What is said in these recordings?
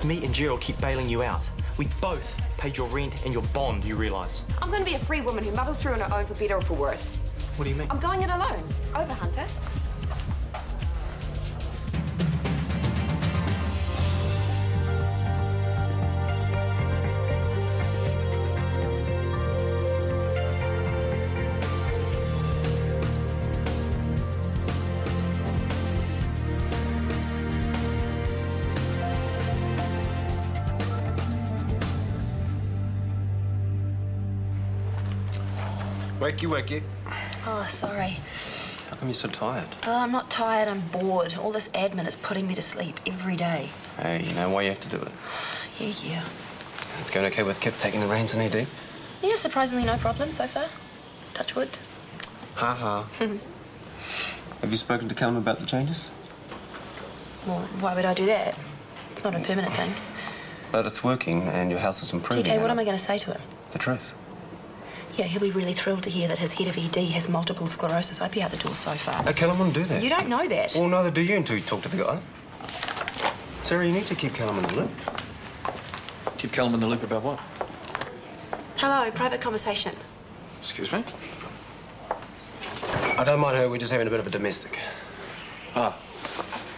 if me and Gerald keep bailing you out, we both paid your rent and your bond, you realise? I'm going to be a free woman who muddles through on her own for better or for worse. What do you mean? I'm going it alone. Over, Hunter. Wakey, wakey. Oh, sorry. How come you're so tired? Oh, I'm not tired, I'm bored. All this admin is putting me to sleep every day. Hey, you know why you have to do it? Yeah. It's going okay with Kip taking the reins in AD? Yeah, surprisingly no problem so far. Touch wood. Ha ha. Have you spoken to Callum about the changes? Well, why would I do that? It's not a permanent thing. But it's working and your health is improving. TK, what am I going to say to him? The truth. Yeah, he'll be really thrilled to hear that his head of ED has multiple sclerosis. I'd be out the door so fast. Hey, Callum wouldn't do that. You don't know that. Well, neither do you until you talk to the guy. Sarah, you need to keep Callum in the loop. Keep Callum in the loop about what? Hello, private conversation. Excuse me? I don't mind her, we're just having a bit of a domestic. Ah.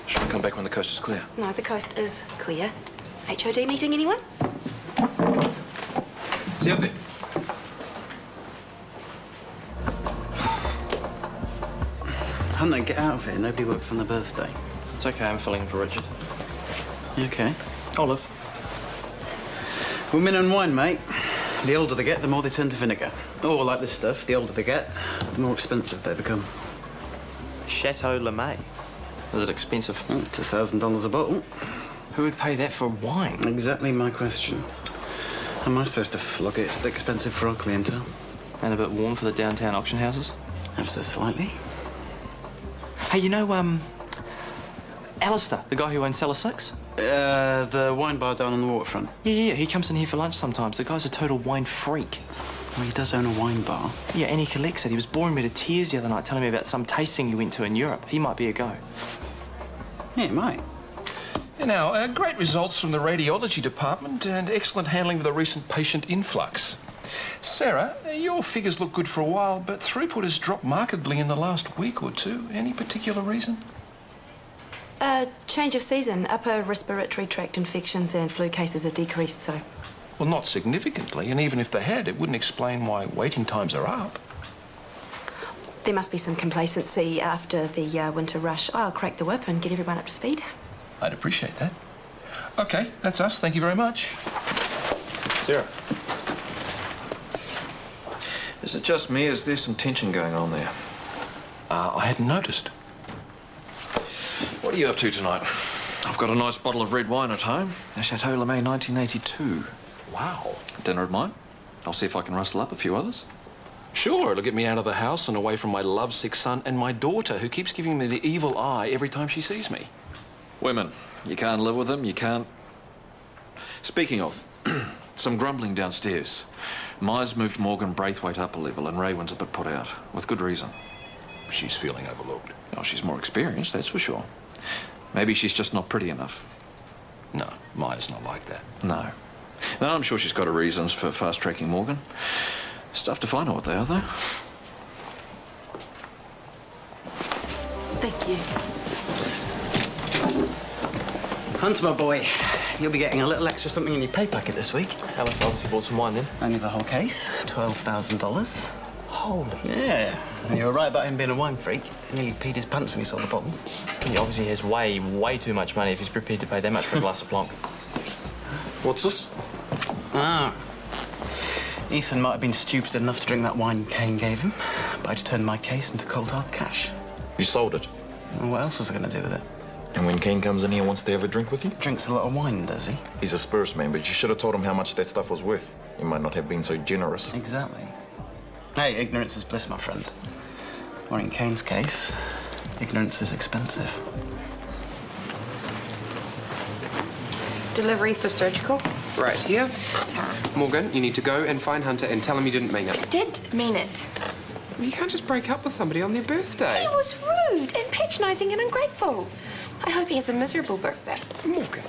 Should I come back when the coast is clear? No, the coast is clear. HOD meeting, anyone? See you up there. Hunter, get out of here. Nobody works on the birthday. It's okay, I'm filling in for Richard. You okay? Olive. Women and wine, mate. The older they get, the more they turn to vinegar. Or, like this stuff, the older they get, the more expensive they become. Chateau LeMay. Is it expensive? It's $1,000 a bottle. Who would pay that for wine? Exactly my question. How am I supposed to flog it? It's expensive for our clientele. And a bit warm for the downtown auction houses? Ever so slightly. Hey, you know, Alistair, the guy who owns Cellar 6? The wine bar down on the waterfront. Yeah, he comes in here for lunch sometimes. The guy's a total wine freak. Well, he does own a wine bar. Yeah, and he collects it. He was boring me to tears the other night telling me about some tasting he went to in Europe. He might be a go. Yeah, he might. Now, great results from the radiology department and excellent handling of the recent patient influx. Sarah, your figures look good for a while, but throughput has dropped markedly in the last week or two. Any particular reason? Change of season. Upper respiratory tract infections and flu cases have decreased, so... Well, not significantly, and even if they had, it wouldn't explain why waiting times are up. There must be some complacency after the winter rush. I'll crack the whip and get everyone up to speed. I'd appreciate that. OK, that's us. Thank you very much. Sarah. Is it just me? Is there some tension going on there? I hadn't noticed. What are you up to tonight? I've got a nice bottle of red wine at home. A Chateau LeMay 1982. Wow. Dinner at mine. I'll see if I can rustle up a few others. Sure, it'll get me out of the house and away from my lovesick son and my daughter, who keeps giving me the evil eye every time she sees me. Women. You can't live with them, you can't... Speaking of, some grumbling downstairs. Myers moved Morgan Braithwaite up a level and Raywin's a bit put out, with good reason. She's feeling overlooked. Oh, she's more experienced, that's for sure. Maybe she's just not pretty enough. No, Maya's not like that. No. No, I'm sure she's got her reasons for fast-tracking Morgan. It's tough to find out what they are, though. Thank you. Hunter, my boy, you'll be getting a little extra something in your pay packet this week. Alistair obviously bought some wine then. Only the whole case, $12,000. Holy. Yeah. You were right about him being a wine freak. He nearly peed his pants when he saw the bottles. He obviously has way too much money if he's prepared to pay that much for a glass of Blanc. What's this? Ah. Ethan might have been stupid enough to drink that wine Kane gave him, but I just turned my case into cold hard cash. You sold it? Well, what else was I going to do with it? And when Kane comes in here and wants to have a drink with you? Drinks a lot of wine, does he? He's a Spurs man, but you should have told him how much that stuff was worth. He might not have been so generous. Exactly. Hey, ignorance is bliss, my friend. Or in Kane's case, ignorance is expensive. Delivery for surgical. Right here. Tara. Morgan, you need to go and find Hunter and tell him you didn't mean it. I did mean it. You can't just break up with somebody on their birthday. He was rude and patronising and ungrateful. I hope he has a miserable birthday. Morgan.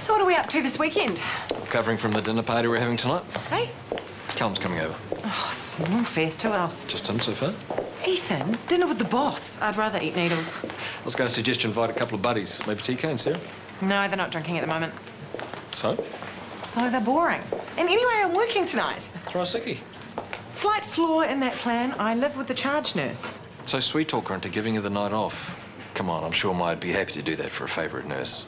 So what are we up to this weekend? Recovering from the dinner party we're having tonight. Hey? Callum's coming over. Oh, Snowfest. Who else? Just him so far. Ethan, dinner with the boss. I'd rather eat needles. I was going to suggest you invite a couple of buddies. Maybe TK and Sarah. No, they're not drinking at the moment. So? So they're boring. And anyway, I'm working tonight. Throw a sickie. Slight flaw in that plan. I live with the charge nurse. So sweet talk her into giving you the night off. Come on, I'm sure Ma'd be happy to do that for a favourite nurse.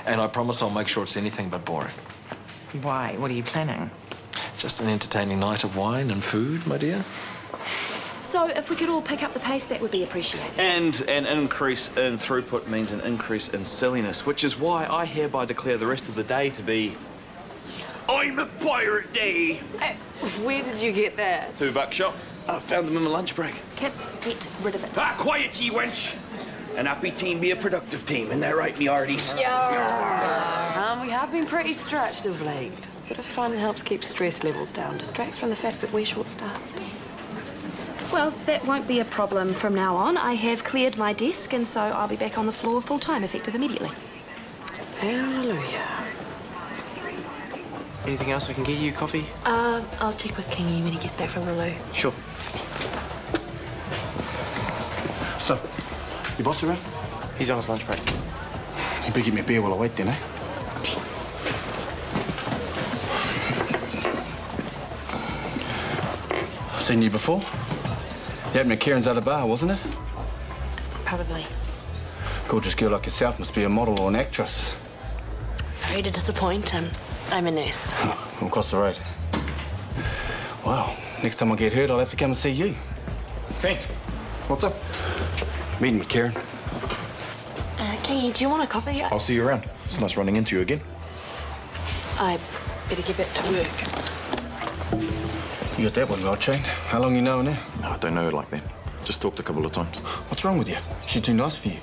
And I promise I'll make sure it's anything but boring. Why? What are you planning? Just an entertaining night of wine and food, my dear. So if we could all pick up the pace, that would be appreciated. And an increase in throughput means an increase in silliness, which is why I hereby declare the rest of the day to be... I'm a pirate day! Where did you get that? $2 shop. I found them in my lunch break. Can't get rid of it. Ah, quiet, ye wench! An happy team be a productive team, isn't that right, me hearties? Yeah. We have been pretty stretched of late. A bit of fun helps keep stress levels down, distracts from the fact that we're short-staffed. Well, that won't be a problem from now on. I have cleared my desk, and so I'll be back on the floor full-time, effective immediately. Hallelujah. Anything else I can get you? Coffee? I'll check with Kingy when he gets back from the loo. Sure. So, your boss around? He's on his lunch break. You better give me a beer while I wait then, eh? I've seen you before. You opened at Kieran's other bar, wasn't it? Probably. Gorgeous girl like yourself must be a model or an actress. Sorry to disappoint. I'm a nurse. From across the road. Well, next time I get hurt, I'll have to come and see you. Hey, what's up? Meeting with Kieran. Kingy, do you want a coffee? I'll see you around. It's nice running into you again. I better get back to work. You got that one well trained. How long you knowing her? No, I don't know her like that. Just talked a couple of times. What's wrong with you? She's too nice for you.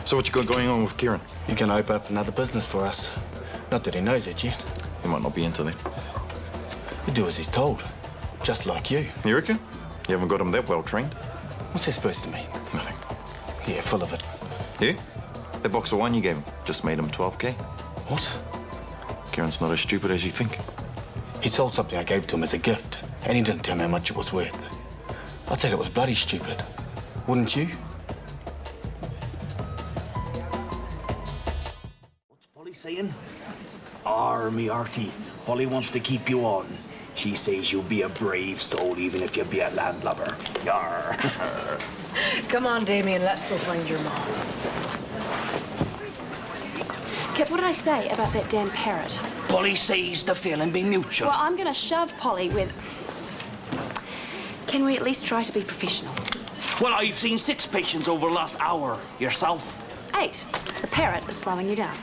So what you got going on with Kieran? You're going to open up another business for us. Not that he knows it yet. He might not be into that. He'll do as he's told. Just like you. You reckon? You haven't got him that well trained. What's that supposed to mean? Nothing. Yeah, full of it. Yeah? That box of wine you gave him just made him 12K. What? Kieran's not as stupid as you think. He sold something I gave to him as a gift, and he didn't tell me how much it was worth. I'd say it was bloody stupid. Wouldn't you? What's Polly saying? Me Artie. Polly wants to keep you on. She says you'll be a brave soul even if you be a landlubber. Yar. Come on, Damien, let's go find your mom. Kip, what did I say about that damn parrot? Polly says the feeling be mutual. Well, I'm going to shove Polly with... Can we at least try to be professional? Well, I've seen 6 patients over the last hour. Yourself? 8. The parrot is slowing you down.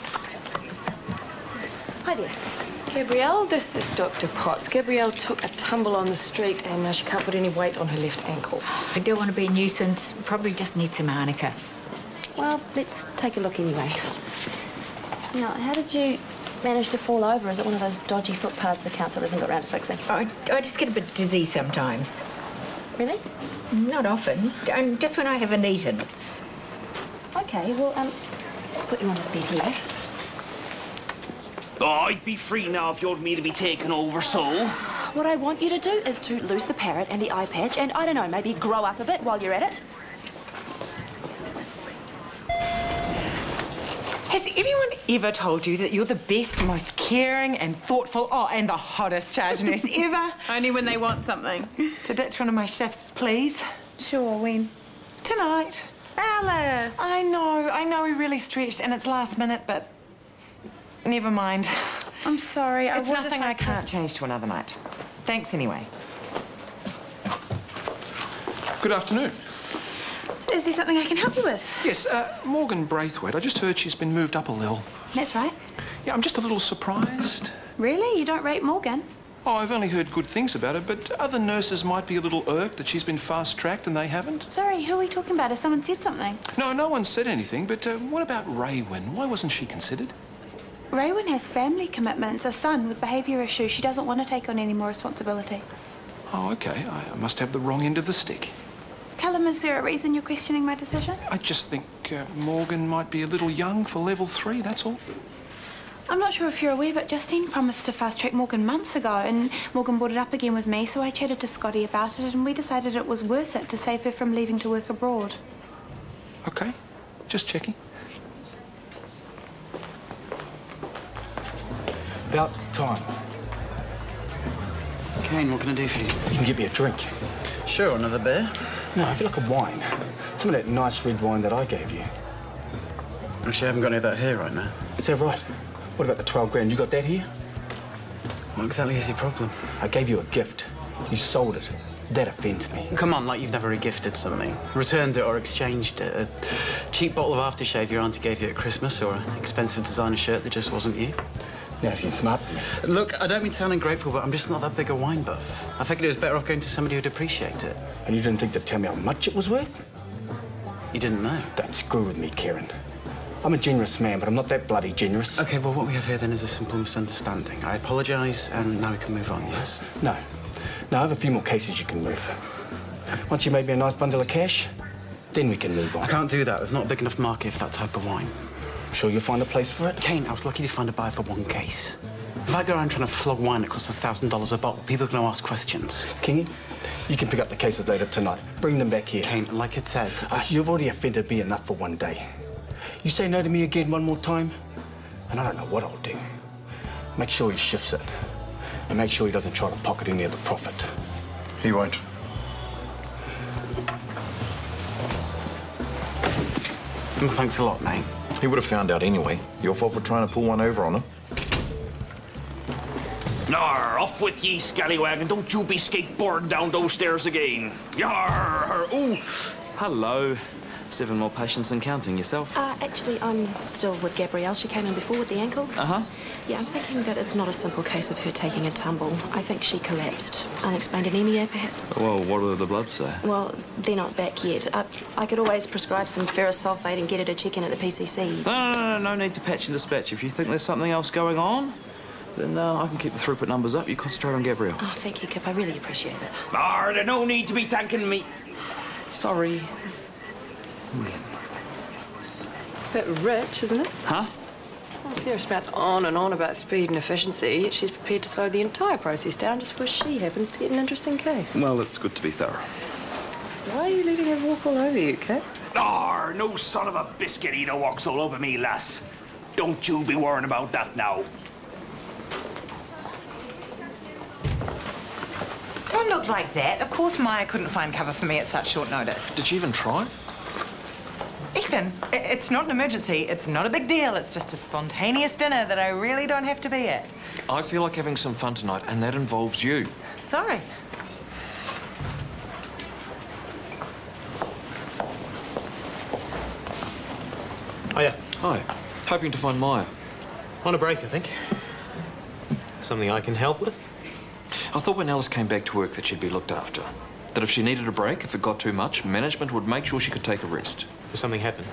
Hi there. Gabrielle, this is Dr. Potts. Gabrielle took a tumble on the street and now she can't put any weight on her left ankle. I don't want to be a nuisance. Probably just need some arnica. Well, let's take a look anyway. Now, how did you manage to fall over? Is it one of those dodgy footpaths the council hasn't got around to fixing? I just get a bit dizzy sometimes. Really? Not often. Just when I haven't eaten. Okay, well, let's put you on this bed here. Oh, I'd be free now if you want me to be taken over, so... What I want you to do is to lose the parrot and the eye patch and, I don't know, maybe grow up a bit while you're at it. Has anyone ever told you that you're the best, most caring and thoughtful, and the hottest charge nurse ever? Only when they want something. To ditch one of my shifts, please. Sure, when? Tonight. Alice! I know we really stretched and it's last minute, but never mind. I'm sorry. It's nothing I can't change to another night. Thanks anyway. Good afternoon. Is there something I can help you with? Yes, Morgan Braithwaite. I just heard she's been moved up a level. That's right. Yeah, I'm just a little surprised. Really? You don't rate Morgan? Oh, I've only heard good things about her, but other nurses might be a little irked that she's been fast-tracked and they haven't. Sorry, who are we talking about? Has someone said something? No one said anything, but what about Raywin? Why wasn't she considered? Raywin has family commitments, a son with behaviour issues. She doesn't want to take on any more responsibility. Oh, OK. I must have the wrong end of the stick. Callum, is there a reason you're questioning my decision? I just think Morgan might be a little young for level 3, that's all. I'm not sure if you're aware, but Justine promised to fast-track Morgan months ago, and Morgan brought it up again with me, so I chatted to Scotty about it, and we decided it was worth it to save her from leaving to work abroad. OK, just checking. About time. Kane, what can I do for you? You can get me a drink. Sure, another beer? No, I feel like a wine. Some of that nice red wine that I gave you. Actually, I haven't got any of that here right now. Is that right? What about the 12 grand? You got that here? What exactly is your problem? I gave you a gift. You sold it. That offends me. Come on, like you've never regifted something. Returned it or exchanged it. A cheap bottle of aftershave your auntie gave you at Christmas, or an expensive designer shirt that just wasn't you. Now, if you're smart. Look, I don't mean to sound ungrateful, but I'm just not that big a wine buff. I figured it was better off going to somebody who'd appreciate it. And you didn't think to tell me how much it was worth? You didn't know? Don't screw with me, Karen. I'm a generous man, but I'm not that bloody generous. OK, well, what we have here then is a simple misunderstanding. I apologise, and now we can move on, yes? No. No, I have a few more cases you can move. Once you made me a nice bundle of cash, then we can move on. I can't do that. There's not a big enough market for that type of wine. Sure you'll find a place for it? Kane, I was lucky to find a buyer for one case. If I go around trying to flog wine that costs $1,000 a bottle, people are going to ask questions. Kingy, you can pick up the cases later tonight. Bring them back here. Kane, like it said... You've already offended me enough for one day. You say no to me again one more time, and I don't know what I'll do. Make sure he shifts it. And make sure he doesn't try to pocket any of the profit. He won't. Well, thanks a lot, mate. He would have found out anyway. Your fault for trying to pull one over on him. Yar, off with ye, scallywag, and don't you be skateboarding down those stairs again. Yar! Ooh! Hello. 7 more patients and counting. Yourself? Actually, I'm still with Gabrielle. She came in before with the ankle. Uh-huh. Yeah, I'm thinking that it's not a simple case of her taking a tumble. I think she collapsed. Unexplained anemia, perhaps. Well, what do the bloods say? Well, they're not back yet. I could always prescribe some ferrous sulfate and get her to check in at the PCC. No need to patch and dispatch. If you think there's something else going on, then I can keep the throughput numbers up. You concentrate on Gabrielle. Oh, thank you, Kip. I really appreciate it. There's no need to be thanking me. Sorry. Bit rich, isn't it? Huh? Well, Sarah spouts on and on about speed and efficiency, yet she's prepared to slow the entire process down just because she happens to get an interesting case. Well, it's good to be thorough. Why are you letting her walk all over you, Kip? No son of a biscuit eater walks all over me, lass. Don't you be worrying about that now. Don't look like that. Of course Maya couldn't find cover for me at such short notice. Did she even try? Ethan, it's not an emergency. It's not a big deal. It's just a spontaneous dinner that I really don't have to be at. I feel like having some fun tonight, and that involves you. Sorry. Oh, yeah. Hi. Hoping to find Maya. On a break, I think. Something I can help with? I thought when Alice came back to work that she'd be looked after. That if she needed a break, if it got too much, management would make sure she could take a rest. Does something happen?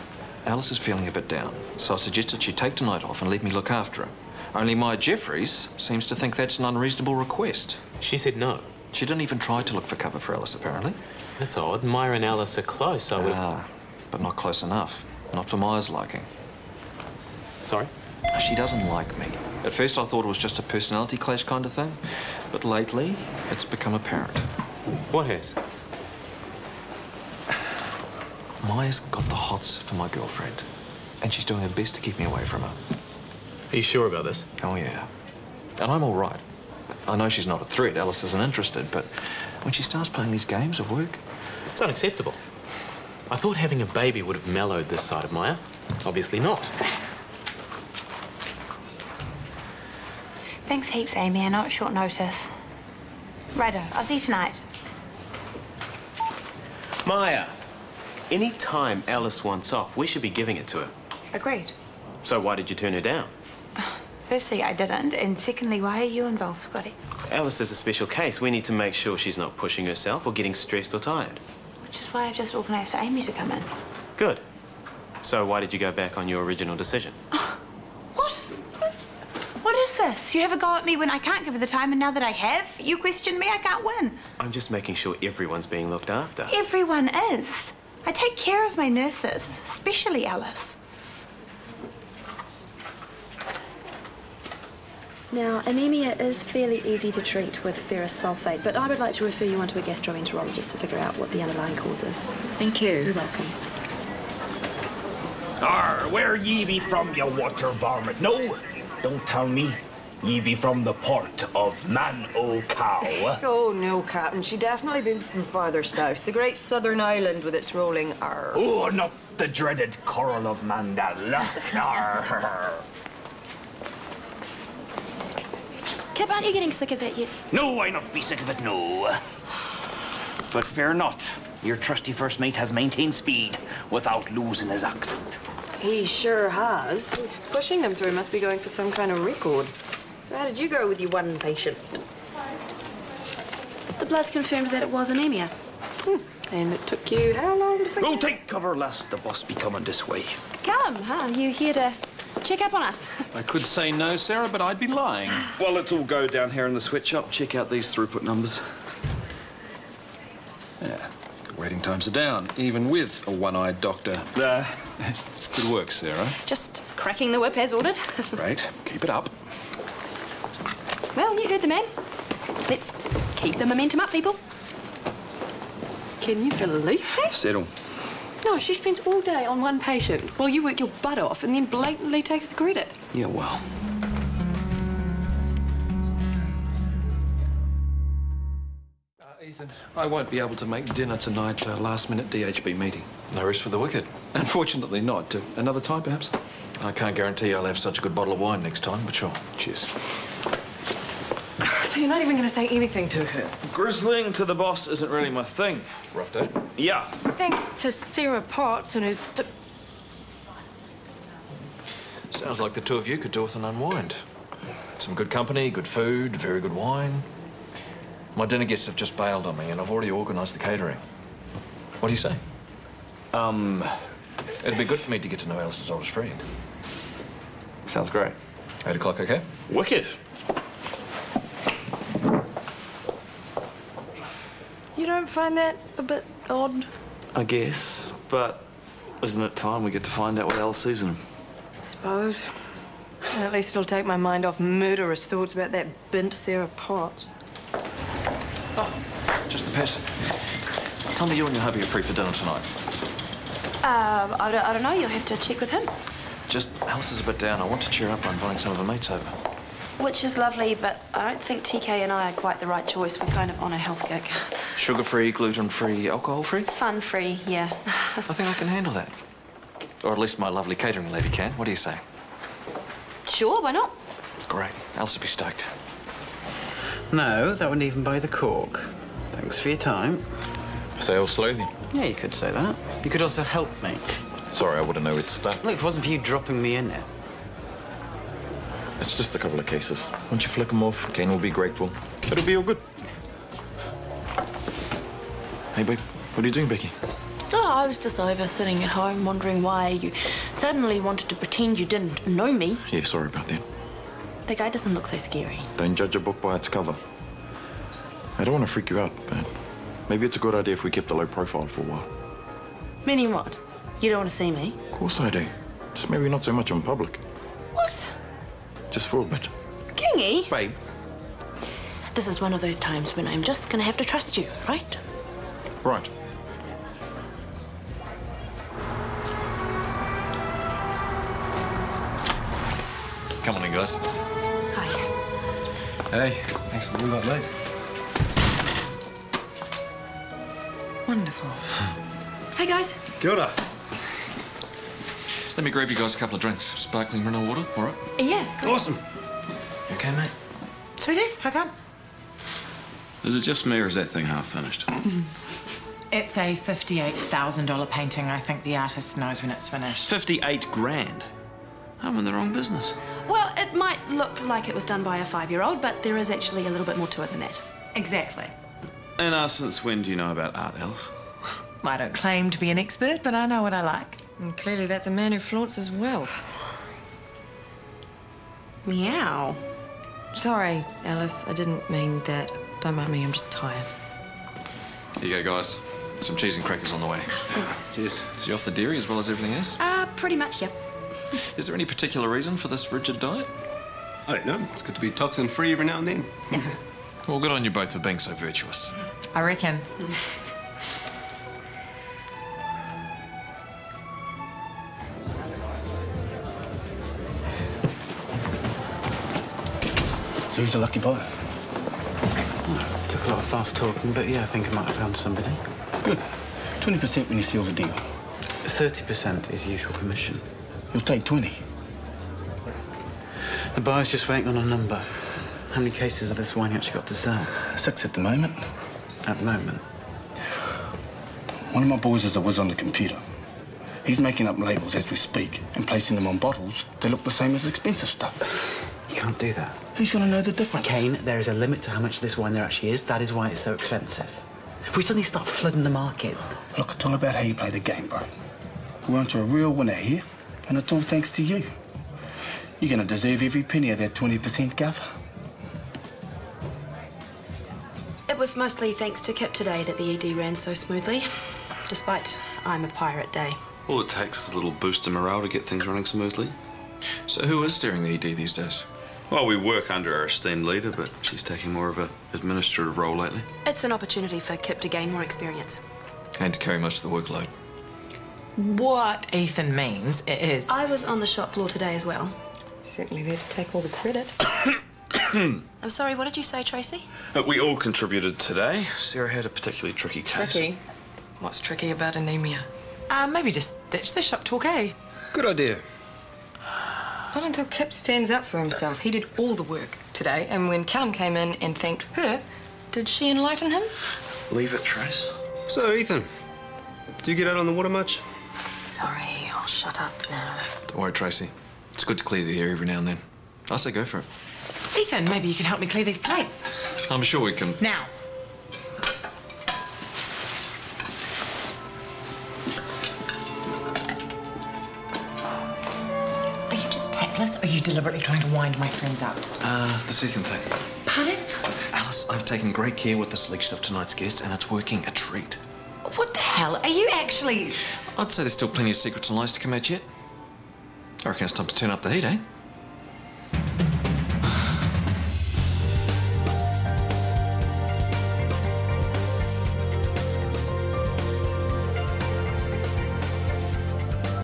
Alice is feeling a bit down, so I suggested she take tonight off and let me look after her. Only Maya Jeffries seems to think that's an unreasonable request. She said no. She didn't even try to look for cover for Alice, apparently. That's odd. Maya and Alice are close, I would have... but not close enough. Not for Maya's liking. Sorry? She doesn't like me. At first I thought it was just a personality clash kind of thing, but lately it's become apparent. What has? Maya's got the hots for my girlfriend, and she's doing her best to keep me away from her. Are you sure about this? Oh, yeah. And I'm all right. I know she's not a threat. Alice isn't interested, but when she starts playing these games at work... It's unacceptable. I thought having a baby would have mellowed this side of Maya. Obviously not. Thanks heaps, Amy. I know it's short notice. Righto, I'll see you tonight. Maya, any time Alice wants off, we should be giving it to her. Agreed. So why did you turn her down? Firstly, I didn't. And secondly, why are you involved, Scotty? Alice is a special case. We need to make sure she's not pushing herself or getting stressed or tired. Which is why I've just organised for Amy to come in. Good. So why did you go back on your original decision? What? What is this? You have a go at me when I can't give her the time, and now that I have, you question me, I can't win. I'm just making sure everyone's being looked after. Everyone is. I take care of my nurses, especially Alice. Now, anemia is fairly easy to treat with ferrous sulfate, but I would like to refer you on to a gastroenterologist to figure out what the underlying cause is. Thank you. You're welcome. Where ye be from, you water varmint? No, don't tell me. Ye be from the port of Man-o-Cow. Oh, no, Captain. She definitely been from farther south. The great southern island with its rolling R. Oh, not the dreaded Coral of Mandel. Kip, aren't you getting sick of that yet? No, I not be sick of it, no. But fear not. Your trusty first mate has maintained speed without losing his accent. He sure has. Pushing them through must be going for some kind of record. So how did you go with your one patient? The blood's confirmed that it was anemia. And it took you how long to figure? Go take cover, lest the boss be coming this way. Callum, are you here to check up on us? I could say no, Sarah, but I'd be lying. Well, let's all go down here in the sweatshop, check out these throughput numbers. Yeah, waiting times are down, even with a one-eyed doctor. Good work, Sarah. Just cracking the whip as ordered. Great, keep it up. Well, you heard the man. Let's keep the momentum up, people. Can you believe that? Settle. No, she spends all day on one patient while you work your butt off and then blatantly takes the credit. Yeah, well. Ethan, I won't be able to make dinner tonight. Last-minute DHB meeting. No rest for the wicked. Unfortunately not. Another time, perhaps? I can't guarantee I'll have such a good bottle of wine next time, but sure. Cheers. So you're not even going to say anything to her? Grizzling to the boss isn't really my thing. Rough day? Yeah. Thanks to Sarah Potts and her... Sounds like the two of you could do with an unwind. Some good company, good food, very good wine. My dinner guests have just bailed on me, and I've already organised the catering. What do you say? It'd be good for me to get to know Alice's oldest friend. Sounds great. 8 o'clock, okay? Wicked. You don't find that a bit odd? I guess, but isn't it time we get to find out what Alice sees in him? I suppose. At least it'll take my mind off murderous thoughts about that bint Sarah Potts. Oh, just the person. Tell me you and your hubby are free for dinner tonight. I don't know. You'll have to check with him. Just, Alice is a bit down. I want to cheer up by inviting some of her mates over. Which is lovely, but I don't think TK and I are quite the right choice. We're kind of on a health kick. Sugar-free, gluten-free, alcohol-free? Fun-free, yeah. I think I can handle that. Or at least my lovely catering lady can. What do you say? Sure, why not? Great. Alice would be stoked. No, that wouldn't even buy the cork. Thanks for your time. Say I'll slow then. Yeah, you could say that. You could also help me. Sorry, I wouldn't know where to start. Look, if it wasn't for you dropping me in there. It's just a couple of cases. Once you flick them off, Kane will be grateful. It'll be all good. Hey, babe. What are you doing, Becky? Oh, I was just over sitting at home wondering why you suddenly wanted to pretend you didn't know me. Yeah, sorry about that. The guy doesn't look so scary. Don't judge a book by its cover. I don't want to freak you out, but maybe it's a good idea if we kept a low profile for a while. Meaning what? You don't want to see me? Of course I do. Just maybe not so much in public. What? Just for a bit. Kingy? Babe. This is one of those times when I'm just going to have to trust you, right? Right. Come on in, guys. Hi. Hey, thanks for all that late. Wonderful. Hey, guys. Kia ora. Let me grab you guys a couple of drinks. Sparkling mineral water, all right? Yeah. Awesome. You okay, mate? Sweeties, how come? Is it just me or is that thing half finished? It's a $58,000 painting. I think the artist knows when it's finished. 58 grand? I'm in the wrong business. Well, it might look like it was done by a 5-year-old, but there is actually a little bit more to it than that. Exactly. And since when do you know about art, Alice? I don't claim to be an expert, but I know what I like. And clearly that's a man who flaunts his wealth. Meow. Sorry, Alice. I didn't mean that. Don't mind me. I'm just tired. Here you go, guys. Some cheese and crackers on the way. Thanks. Cheers. Is you off the dairy as well as everything else? Pretty much, yep. Is there any particular reason for this rigid diet? I don't know. It's good to be toxin-free every now and then. Well, good on you both for being so virtuous. I reckon. So who's the lucky buyer? Took a lot of fast talking, but yeah, I think I might have found somebody. Good. 20% when you seal the deal. 30% is usual commission. You'll take 20. The buyer's just waiting on a number. How many cases of this wine you actually got to sell? 6 at the moment. At the moment? One of my boys is a whiz on the computer. He's making up labels as we speak and placing them on bottles that look the same as expensive stuff. You can't do that. Who's going to know the difference? Kane, there is a limit to how much of this wine there actually is. That is why it's so expensive. If we suddenly start flooding the market... Look, it's all about how you play the game, bro. We're onto a real winner here, and it's all thanks to you. You're going to deserve every penny of that 20%, Gov. It was mostly thanks to Kip today that the ED ran so smoothly, despite I'm a pirate day. All it takes is a little boost in morale to get things running smoothly. So who is steering the ED these days? Well, we work under our esteemed leader, but she's taking more of an administrative role lately. It's an opportunity for Kip to gain more experience. And to carry most of the workload. What Ethan means is... I was on the shop floor today as well. Certainly there to take all the credit. I'm sorry, what did you say, Tracy? We all contributed today. Sarah had a particularly tricky case. Tricky? What's tricky about anemia? Maybe just ditch the shop talk, eh? Good idea. Not until Kip stands up for himself. He did all the work today, and when Callum came in and thanked her, did she enlighten him? Leave it, Trace. So, Ethan, do you get out on the water much? Sorry, I'll shut up now. Don't worry, Tracy. It's good to clear the air every now and then. I say go for it. Ethan, maybe you could help me clear these plates. I'm sure we can. Now. Are you just tactless, or are you deliberately trying to wind my friends up? The second thing. Pardon? Alice, I've taken great care with the selection of tonight's guest, and it's working a treat. What the hell? Are you actually... I'd say there's still plenty of secrets and lies to come out yet. I reckon it's time to turn up the heat, eh?